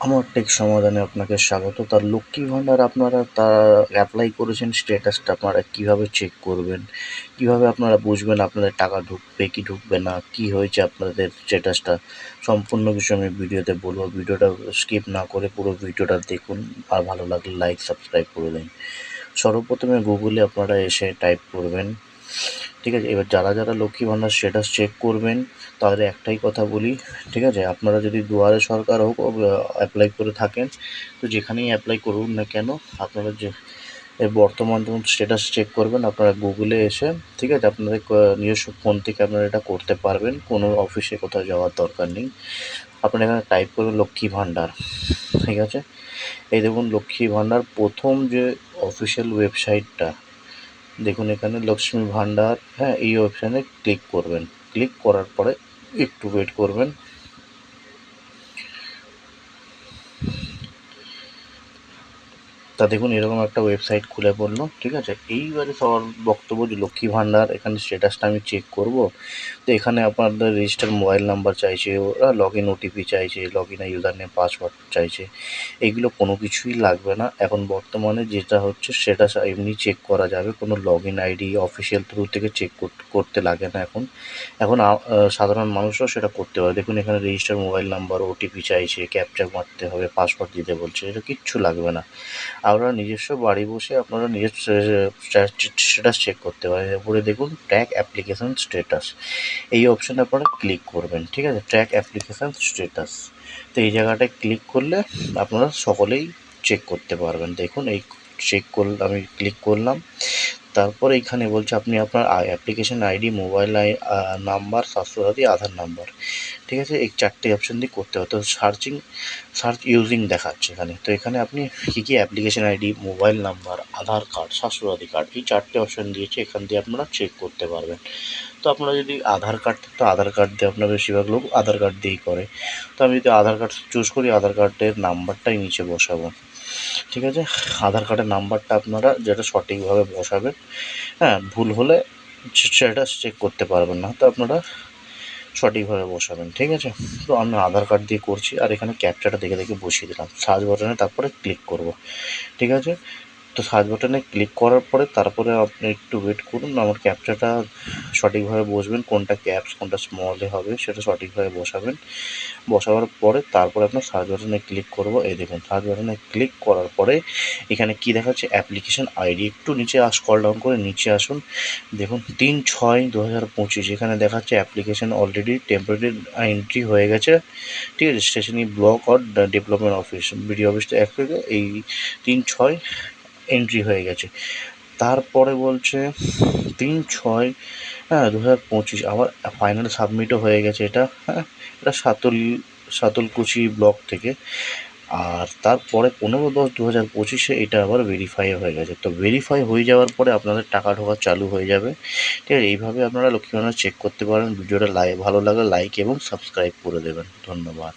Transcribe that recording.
আমার টেক সমাধানে আপনাকে স্বাগত। তার লক্ষ্মী ভাণ্ডার আপনারা অ্যাপ্লাই করেছেন, স্ট্যাটাসটা আপনারা কীভাবে চেক করবেন? কীভাবে আপনারা বুঝবেন আপনাদের টাকা ঢুকবে কি ঢুকবে না? কী হয়েছে আপনাদের স্ট্যাটাসটা? সম্পূর্ণ কিছু আমি ভিডিওতে বলব। ভিডিওটা স্কিপ না করে পুরো ভিডিওটা দেখুন। আর ভালো লাগলে লাইক, সাবস্ক্রাইব করে দিন। সর্বপ্রথমে গুগলে আপনারা এসে টাইপ করবেন, ঠিক আছে? এবার যারা লক্ষ্মী ভাণ্ডার স্ট্যাটাস চেক করবেন তাদের একটাই কথা বলি, ঠিক আছে? আপনারা যদি দুয়ারে সরকার হোক অ্যাপ্লাই করে থাকেন, তো যেখানেই অ্যাপ্লাই করুন না কেন, আপনারা যে বর্তমান যখন স্ট্যাটাস চেক করবেন আপনারা গুগলে এসে, ঠিক আছে, আপনাদের নিজস্ব ফোন থেকে আপনারা এটা করতে পারবেন। কোনো অফিসে কোথাও যাওয়ার দরকার নেই। আপনারা এখানে টাইপ করবেন লক্ষ্মী ভাণ্ডার, ঠিক আছে? এই দেখুন লক্ষ্মী ভাণ্ডার প্রথম যে অফিসিয়াল ওয়েবসাইটটা, দেখুন এখানে লক্ষ্মী ভাণ্ডার, হ্যাঁ, এই অপশানে ক্লিক করবেন। ক্লিক করার পরে একটু ওয়েট করবেন। তা দেখুন এরকম একটা ওয়েবসাইট খুলে পড়লো, ঠিক আছে? এইবারে সবার বক্তব্য যে লক্ষ্মী ভাণ্ডার এখানে স্ট্যাটাসটা আমি চেক করব, তো এখানে আপনাদের রেজিস্টার মোবাইল নাম্বার চাইছে, ওরা লগ ইন ওটিপি চাইছে, log in user name password চাইছে। এইগুলো কোনো কিছুই লাগবে না। এখন বর্তমানে যেটা হচ্ছে স্ট্যাটাস এমনি চেক করা যাবে, কোনো log in ID official through থেকে চেক করতে লাগে না এখন। এখন সাধারণ মানুষও সেটা করতে পারে। দেখুন এখানে রেজিস্টার মোবাইল নাম্বার, ওটিপি চাইছে, ক্যাপচা মারতে হবে, পাসওয়ার্ড দিতে বলছে, এটা কিচ্ছু লাগবে না। আপনারা নিজস্ব বাড়ি বসে আপনারা নিজের স্ট্যাটাস চেক করতে পারেন। এরপরে দেখুন ট্র্যাক অ্যাপ্লিকেশান স্ট্যাটাস, এই অপশানে আপনারা ক্লিক করবেন, ঠিক আছে? ট্র্যাক অ্যাপ্লিকেশান স্ট্যাটাস, তো এই জায়গাটায় ক্লিক করলে আপনারা সকলেই চেক করতে পারবেন। দেখুন এই চেক করলে আমি ক্লিক করলাম, তারপর এইখানে বলছে আপনি আপনার application ID, mobile number, Swasthyasathi, Aadhaar number, ঠিক আছে? এই 4টে অপশান দিয়ে করতে হবে। তো সার্চ ইউজিং দেখাচ্ছে এখানে। তো এখানে আপনি কী অ্যাপ্লিকেশন আইডি, মোবাইল নাম্বার, আধার কার্ড, স্বাস্থ্যসাথী কার্ড, এই 4টে অপশান দিয়েছে, এখান দিয়ে আপনারা চেক করতে পারবেন। তো আপনারা যদি আধার কার্ড থাকে তো আধার কার্ড দিয়ে, আপনার বেশিরভাগ লোক আধার কার্ড দিয়েই করে। তো আমি যদি আধার কার্ড চুজ করি, আধার কার্ডের নাম্বারটাই নিচে বসাবো, ঠিক আছে? আধার কার্ডের নাম্বারটা আপনারা যেটা সঠিকভাবে বসাবেন, হ্যাঁ, ভুল হলে স্ট্যাটাস চেক করতে পারবেন না। তো আপনারা সঠিকভাবে বসাবেন, ঠিক আছে? তো আমি আধার কার্ড দিয়ে করছি, আর এখানে ক্যাপচাটা দেখে বসিয়ে দিলাম। সার্চ বাটনে তারপরে ক্লিক করব, ঠিক আছে? তো সার্চ বাটনে ক্লিক করার পরে তারপরে আপনি একটু ওয়েট করুন। আমার ক্যাপচাটা সঠিকভাবে বসবেন, কোনটা ক্যাপস কোনটা স্মলে হবে সেটা সঠিকভাবে বসাবেন। বসাবার পরে তারপরে আপনার সার্চ বাটনে ক্লিক করব। এই দেখুন সার্চ বাটনে ক্লিক করার পরে এখানে কি দেখাচ্ছে, অ্যাপ্লিকেশন আইডি, একটু নিচে স্ক্রল ডাউন করে নিচে আসুন। দেখুন 3/6/2025 এখানে দেখাচ্ছে অ্যাপ্লিকেশন অলরেডি টেম্পোরারি এন্ট্রি হয়ে গেছে, ঠিক আছে? Stationery block or development office, BDO অফিসটা এক থেকে এই 3/6 এন্ট্রি হয়ে গেছে। তারপরে বলছে 3/6, হ্যাঁ, 2025 আবার ফাইনাল সাবমিটও হয়ে গেছে এটা, হ্যাঁ, এটা সাতলকুচি ব্লক থেকে। আর তারপরে 15/10/2025 এটা আবার ভেরিফাই হয়ে গেছে। তো ভেরিফাই হয়ে যাওয়ার পরে আপনাদের টাকা ঢোকা চালু হয়ে যাবে, ঠিক আছে? এইভাবে আপনারা লক্ষ্মী ভাণ্ডার চেক করতে পারেন। ভিডিওটা ভালো লাগলে লাইক এবং সাবস্ক্রাইব করে দেবেন। ধন্যবাদ।